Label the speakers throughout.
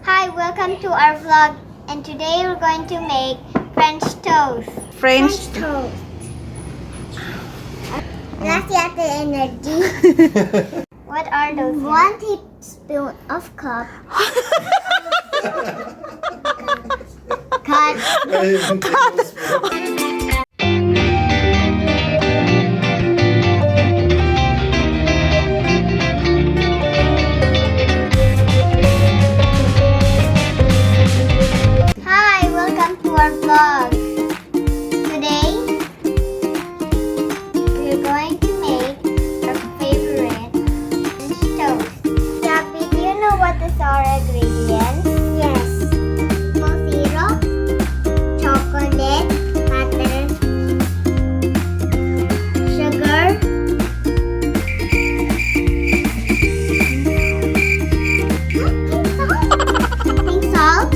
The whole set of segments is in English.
Speaker 1: Hi, welcome to our vlog, and today we're going to make French toast.
Speaker 2: French
Speaker 1: toast. Gracias de energy. What are those? 1 teaspoon of cup. Cut. Hi, welcome to our vlog. Today, we're going to make our favorite French toast. Gabby, do you know what is our ingredients? Yes. Maple syrup, chocolate, butter, sugar, pink salt,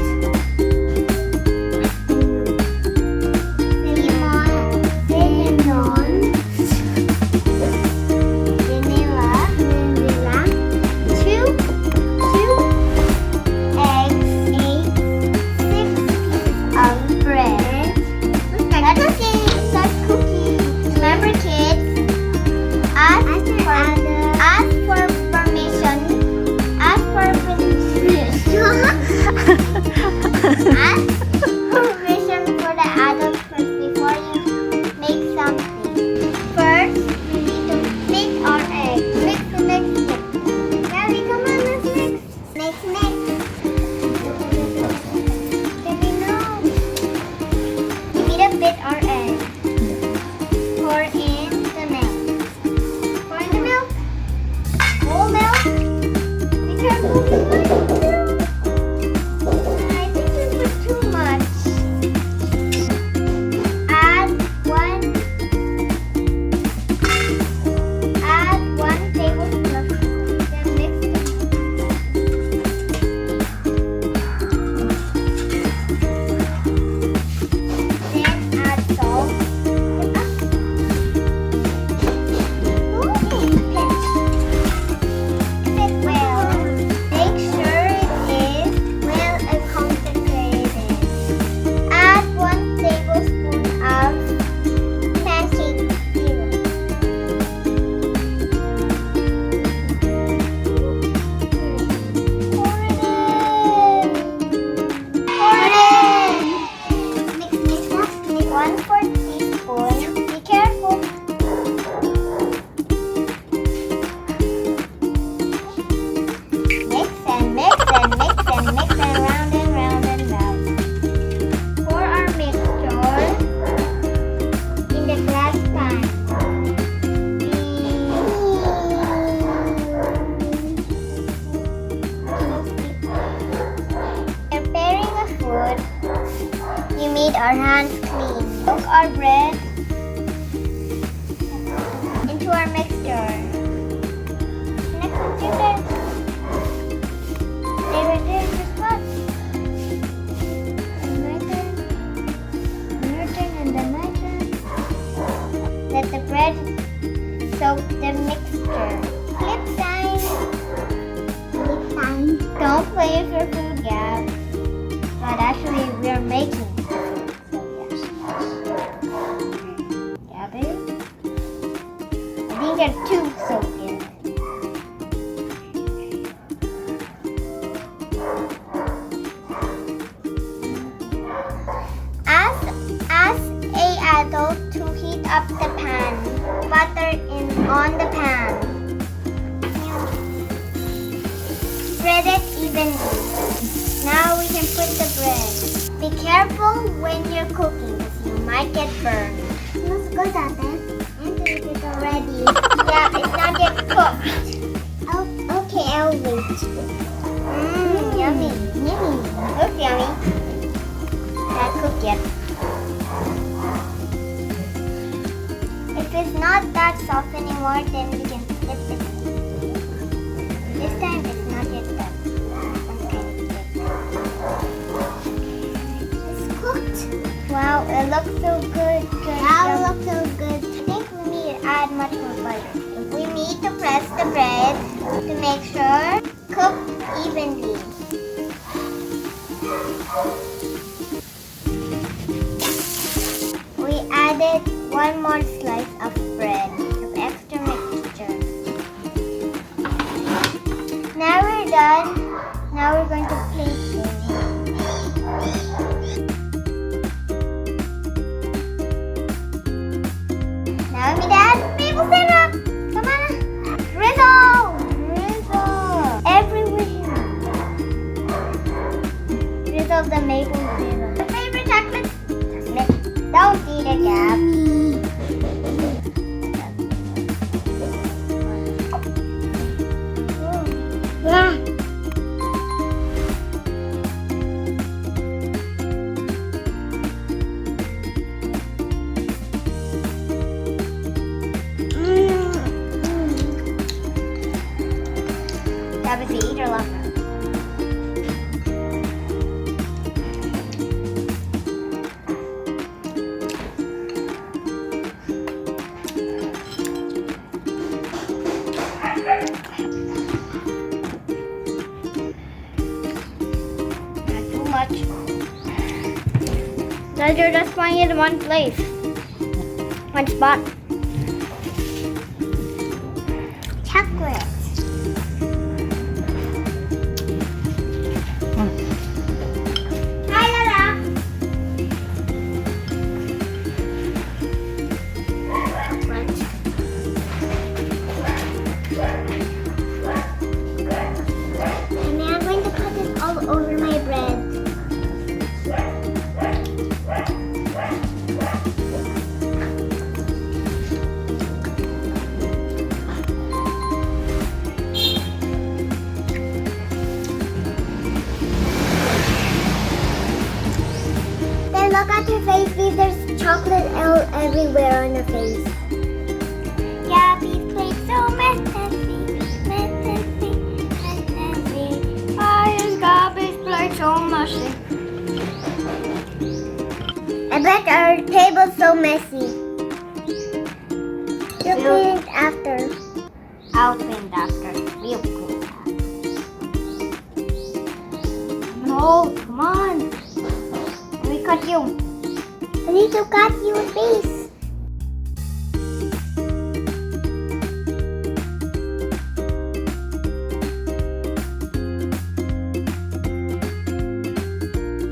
Speaker 1: permission for the adults first before you make something. First, we need to mix our eggs. Mix. Gabby, come on, let's mix. Mix. Gabby, no. We need to beat our eggs. Pour in the milk. Pour in the milk. Whole milk. Be careful. I think you put too much. Add one tablespoon of sugar. Then mix it. Then add salt. Mix it well. Make sure it is well and concentrated. Add 1 tablespoon of pancake syrup. Pour it in. Mix. 1/4 teaspoon. Be careful. Mix and round and round. Pour our mixture in the glass pan. Preparing a food, you made our hands clean. Cook our bread into our mixture. Next, computer. There, just watch. My turn. Your turn and then my turn. Let the bread soak the mixture. Flip time. Don't play with your food, Gab. But actually, we're making food. So yes. Gabby? I think they're too soaked in. As a adult to heat up the pan. Butter on the pan. Spread it evenly. Now we can put the bread. Be careful when you're cooking because you might get burned. Smells good, Ate. And it's already. Yeah, it's not yet cooked. Oh, okay, I'll wait. Yummy. Looks yummy. Not cooked yet. If it's not that soft anymore, then we can flip it. This time it's not yet done. Okay. It's cooked. Wow, it looks so good. Wow, it looks so good. I think we need to add much more butter. We need to press the bread to make sure cooked evenly. We added one more slice of bread of extra mixture. Now we're done. Now we're going to plate it. Now we add maple syrup. Come on. Drizzle. Drizzle. Everywhere. Drizzle the maple syrup. The favorite chocolate. Don't eat it, Gab. Yeah. Gab is the eater lover. Much. Now you're just playing it in one place. One spot. Chocolate. Hi, Lala. And now I'm going to put this all over my bread. Look at her face, please. There's chocolate all everywhere on her face. Gabby's plate so messy, messy, messy. Why is Gabby's plate so messy? I bet our table's so messy. You'll clean it after. I'll clean it after. We'll clean it after. No, come on. Cut you. I need to cut your face.